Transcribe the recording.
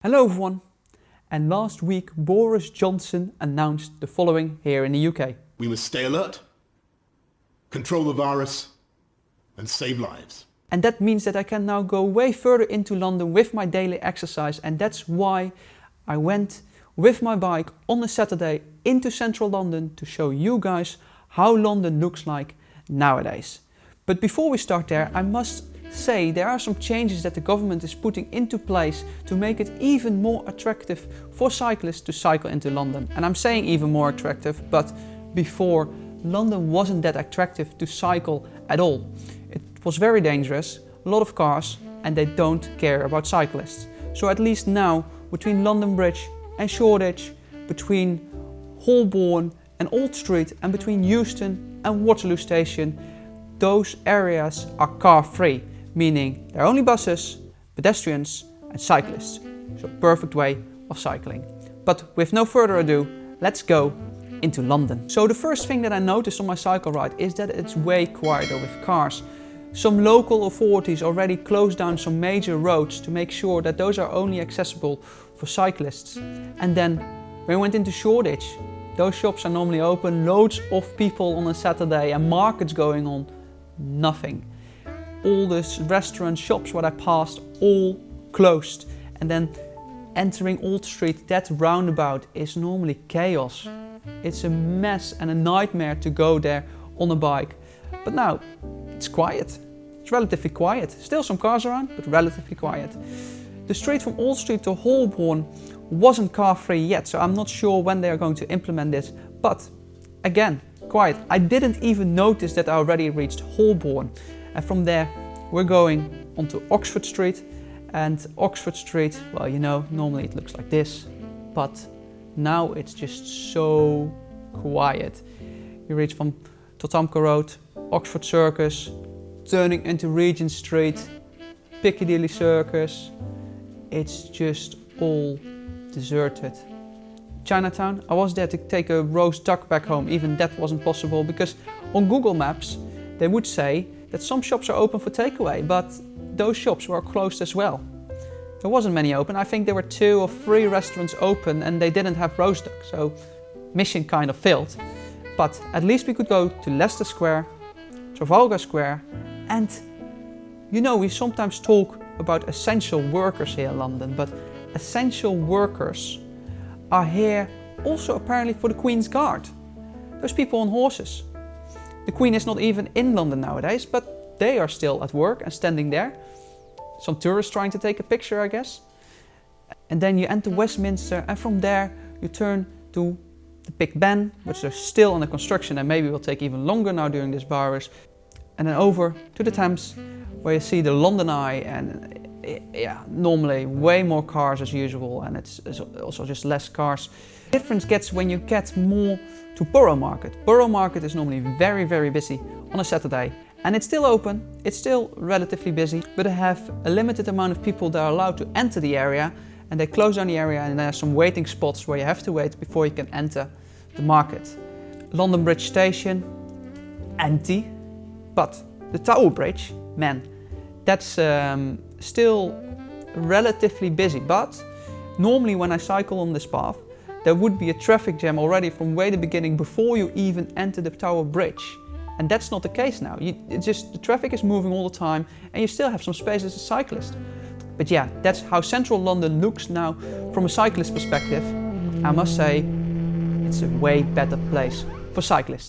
Hello everyone, and last week Boris Johnson announced the following here in the UK. We must stay alert, control the virus, and save lives. And that means that I can now go way further into London with my daily exercise, and that's why I went with my bike on a Saturday into central London to show you guys how London looks like nowadays. But before we start there, I must say there are some changes that the government is putting into place to make it even more attractive for cyclists to cycle into London. And I'm saying even more attractive, but before, London wasn't that attractive to cycle at all. It was very dangerous, a lot of cars, and they don't care about cyclists. So at least now, between London Bridge and Shoreditch, between Holborn and Old Street, and between Euston and Waterloo Station, those areas are car-free. Meaning there are only buses, pedestrians and cyclists. So perfect way of cycling. But with no further ado, let's go into London. So the first thing that I noticed on my cycle ride is that it's way quieter with cars. Some local authorities already closed down some major roads to make sure that those are only accessible for cyclists. And then when we went into Shoreditch, those shops are normally open, loads of people on a Saturday and markets going on, nothing. All the restaurants, shops what I passed, all closed. And then entering Old Street, that roundabout is normally chaos. It's a mess and a nightmare to go there on a bike. But now, it's quiet. It's relatively quiet. Still some cars around, but relatively quiet. The street from Old Street to Holborn wasn't car-free yet, so I'm not sure when they are going to implement this. But again, quiet. I didn't even notice that I already reached Holborn. And from there, we're going onto Oxford Street. And Oxford Street, well, you know, normally it looks like this, but now it's just so quiet. You reach from Tottenham Road, Oxford Circus, turning into Regent Street, Piccadilly Circus. It's just all deserted. Chinatown, I was there to take a roast duck back home. Even that wasn't possible because on Google Maps, they would say that some shops are open for takeaway, but those shops were closed as well. There wasn't many open. I think there were 2 or 3 restaurants open and they didn't have roast duck, so mission kind of failed. But at least we could go to Leicester Square, Trafalgar Square, and you know, we sometimes talk about essential workers here in London, but essential workers are here also apparently for the Queen's Guard. Those people on horses. The Queen is not even in London nowadays, but they are still at work and standing there. Some tourists trying to take a picture, I guess. And then you enter Westminster, and from there you turn to the Big Ben, which is still under construction and maybe will take even longer now during this virus. And then over to the Thames, where you see the London Eye, and yeah, normally way more cars as usual, and it's also just less cars. The difference gets when you get more to Borough Market. Borough Market is normally very, very busy on a Saturday, and it's still open, it's still relatively busy, but they have a limited amount of people that are allowed to enter the area, and they close down the area, and there are some waiting spots where you have to wait before you can enter the market. London Bridge Station, empty, but the Tower Bridge, man, that's still relatively busy. But normally when I cycle on this path, there would be a traffic jam already from way the beginning before you even enter the Tower Bridge. And that's not the case now. It's just the traffic is moving all the time and you still have some space as a cyclist. But yeah, that's how central London looks now from a cyclist perspective. I must say, it's a way better place for cyclists.